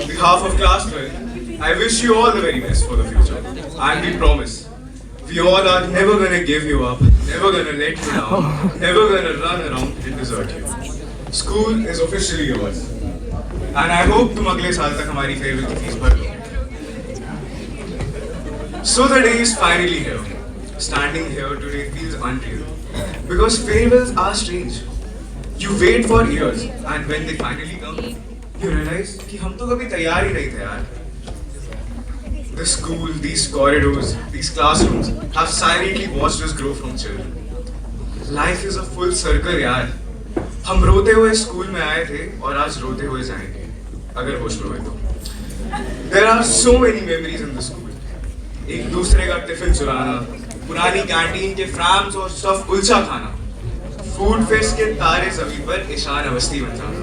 behalf of Class 12, I wish you all the very best for the future. And we promise, we all are never gonna give you up, never gonna let you down, never gonna run around and desert you. School is officially yours. And I hope तुम अगले साल तक हमारी farewell की fees भर दोगे. So the day is finally here. Standing here today feels unreal. Because farewells are strange. You wait for years and when they finally come, you realize कि हम तो कभी तैयार ही नहीं थे यार. The school, these corridors, these classrooms have silently watched us grow from children. Life is a full circle यार. हम रोते हुए स्कूल में आए थे और आज रोते हुए जाएंगे, अगर होश में हुए तो. There are so many memories in the school. एक दूसरे का टिफिन चुराना, पुरानी कैंटीन के फ्राम्स और स्टफ कुलचा खाना, फूड फेस्ट के तारे ज़मीन पर ईशान अवस्थी बन जाना,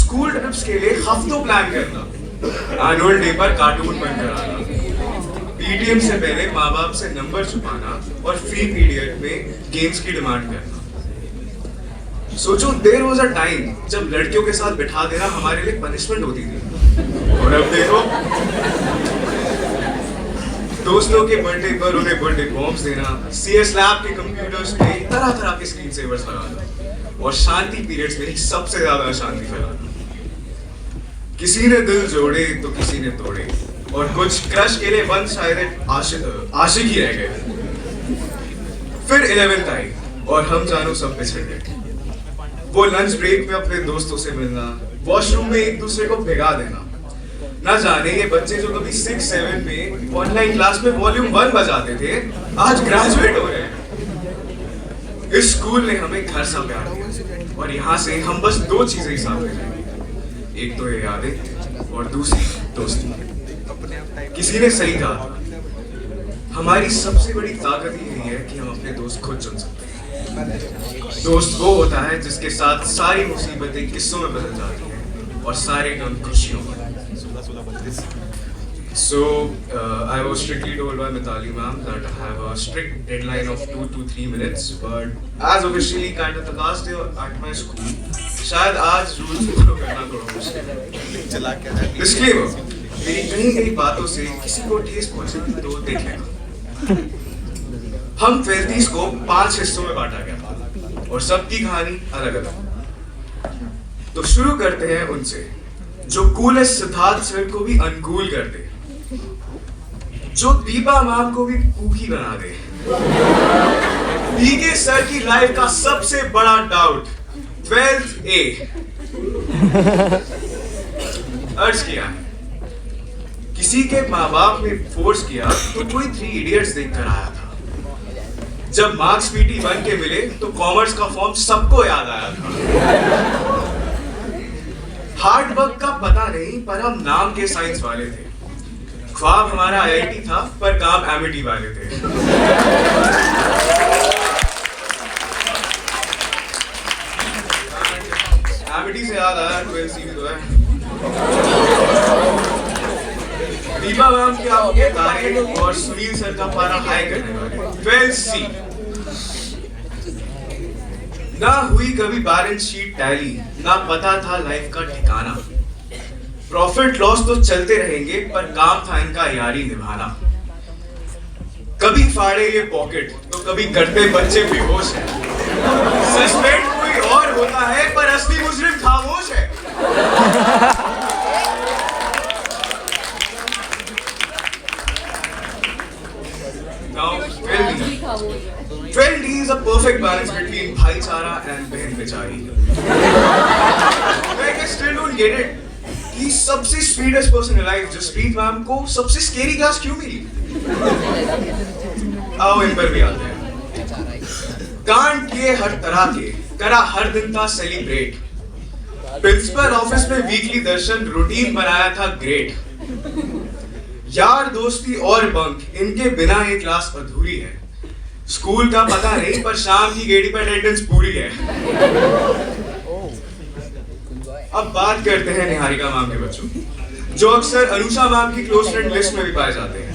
स्कूल ट्रिप्स के लिए हफ्तों प्लान करना, एनुअल डे पर कार्टून बनकर आना, पीटीएम से पहले माँ बाप से नंबर छुपाना और फ्री पीरियड में गेम्स की डिमांड करना. सोचो, देयर वाज अ टाइम जब लड़कियों के साथ बिठा देना हमारे लिए पनिशमेंट होती थी, और अब देखो दोस्तों के बर्थडे पर उन्हें बर्थडे बॉम्ब्स देना, सीएस लैब के कंप्यूटर्स पे तरह तरह के स्क्रीन सेवर्स लगाना और शांति पीरियड्स में ही सबसे ज्यादा अशांति फैलाना. किसी ने दिल जोड़े तो किसी ने तोड़े और कुछ क्रश के लिए बंद शायद आशिक ही रह गए. फिर 11th आई और हम जानू सब पिछड़ गए. वो लंच ब्रेक में अपने दोस्तों से मिलना, वॉशरूम में एक दूसरे को भिगा देना. ना जाने ये बच्चे जो कभी 6-7 में ऑनलाइन क्लास में वॉल्यूम 1 बजाते थे, आज ग्रेजुएट हो रहे हैं. इस स्कूल ने हमें घर सा प्यार दिया और यहाँ से हम बस 2 चीजें ही साथ ले जाएंगे. एक तो ये यादें और दूसरी दोस्ती. किसी ने सही कहा, हमारी सबसे बड़ी ताकत यही है कि हम अपने दोस्त खुद चुन सकते हैं. दोस्त वो होता है जिसके साथ सारी मुसीबतें किस्सों में बदल जाती हैं और सारे गम खुशियों में. So, I was strictly told by Mitali ma'am that I have a strict deadline of 2 to 3 minutes, but as officially kind of the last day at my school, शायद आज rules follow करना थोड़ा मुश्किल है. Disclaimer, मेरी कहीं कहीं बातों से किसी को ठेस पहुंचे तो देख लेना. हम 12th को 5 हिस्सों में बांटा गया और सबकी कहानी अलग अलग. तो शुरू करते हैं उनसे जो कूल सिद्धार्थ सर को भी अनकूल कर दे, जो दीपा मैम को भी कूकी बना दे, पीके सर की लाइफ का सबसे बड़ा डाउट 12th A. अर्ज किया, किसी के माँ बाप ने फोर्स किया तो कोई 3 इडियट्स देखकर आया था. जब मार्क्स पीटी 1 के मिले तो कॉमर्स का फॉर्म सबको याद आया था. हार्ड वर्क का पता नहीं पर हम नाम के साइंस वाले थे. ख्वाब हमारा आईआईटी था पर काम एमिटी वाले थे. एमिटी से याद आया 12C भी तो है. दीपा मैम के आपके तारे और सुनील सर का पारा हाई करने वाले 12C. ना हुई कभी बैलेंस शीट टैली, ना पता था लाइफ का ठिकाना. प्रॉफिट लॉस तो चलते रहेंगे पर काम था इनका यारी निभाना. कभी फाड़े ये पॉकेट तो कभी करते बच्चे बेहोश है. सस्पेंड कोई और होता है पर असली मुजरिम खामोश है. Now, 12D is a perfect balance between भाईचारा and बहन बेचारी. Like I still don't get it. कि सबसे sweetest person alive Jaspreet ma'am को सबसे scary क्लास क्यों मिली? आओ इन पर भी आते हैं. कांड किए हर तरह के, करा हर दिन का सेलिब्रेट. प्रिंसिपल ऑफिस में वीकली दर्शन रूटीन बनाया था ग्रेट. यार दोस्ती और बंक, इनके बिना ये क्लास अधूरी है. स्कूल का पता नहीं पर शाम की गेड़ी पर अटेंडेंस पूरी है. अब बात करते हैं निहारिका मैम के बच्चों, जो अक्सर अनुषा मैम की क्लोज फ्रेंड लिस्ट में भी पाए जाते हैं.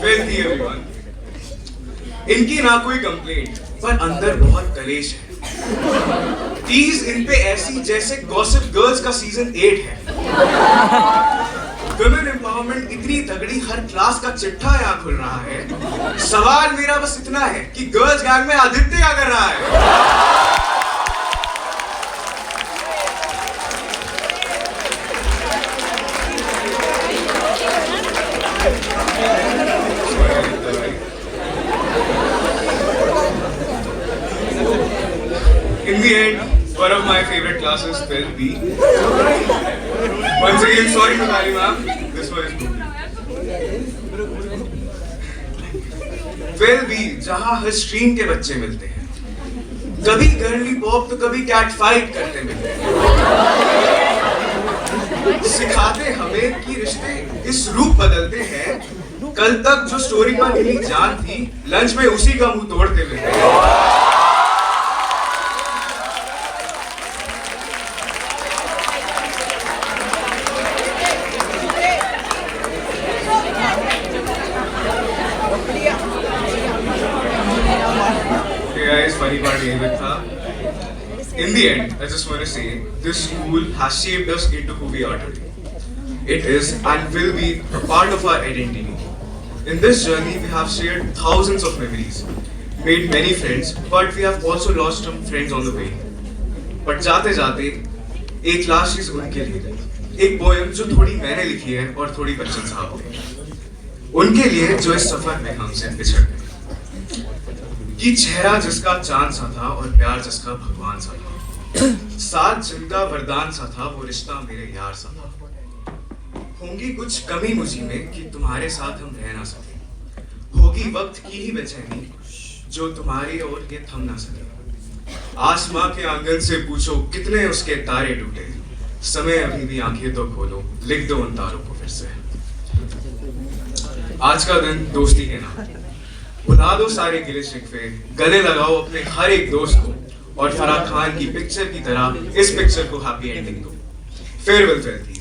Wealthy everyone. इनकी ना कोई कंप्लेंट पर अंदर बहुत कलेश है. टीज इन पे ऐसी जैसे गॉसिप गर्ल्स का सीजन 8 है। वुमेन एम्पावरमेंट इतनी तगड़ी, हर क्लास का चिट्ठा यहाँ खुल रहा है। सवाल मेरा बस इतना है कि गर्ल्स गैंग में आदित्य क्या कर रहा है? In the end, one of my favorite classes will be. Once again, sorry to Kali ma'am, this one is good. Will be जहाँ हर स्ट्रीम के बच्चे मिलते हैं, कभी गर्ली पॉप तो कभी कैट फाइट करते मिलते हैं। सिखाते हमें कि रिश्ते इस रूप बदलते हैं, कल तक जो स्टोरी पर मिली जान थी, लंच में उसी का मुंह तोड़ते मिलते हैं। Funny part here tha. In the end, I just want to say, this school has shaped us into who we are today. It is and will be a part of our identity. In this journey, we have shared thousands of memories, made many friends, but we have also lost some friends on the way. But जाते जाते एक last चीज उनके लिए, एक poem जो थोड़ी मैंने लिखी है और थोड़ी बच्चन साहब ने, उनके लिए जो इस सफर में हमसे बिछड़ गए। कि चेहरा जिसका चांद सा था और प्यार जिसका भगवान सा था, साथ जिनका वरदान सा था, वो रिश्ता मेरे यार सा था। होंगी कुछ कमी मुझी में कि तुम्हारे साथ हम रह ना सके, होगी वक्त की ही बेचैनी जो तुम्हारी ओर ये थम ना सके। आसमां के आंगन से पूछो कितने उसके तारे टूटे, समय अभी भी आंखें तो खोलो, लिख दो उन तारों को फिर से। आज का दिन दोस्ती के नाम, भुला दो सारे गिले शिकवे, गले लगाओ अपने हर एक दोस्त को और फराह खान की पिक्चर की तरह इस पिक्चर को हैप्पी एंडिंग दो। Farewell 12th।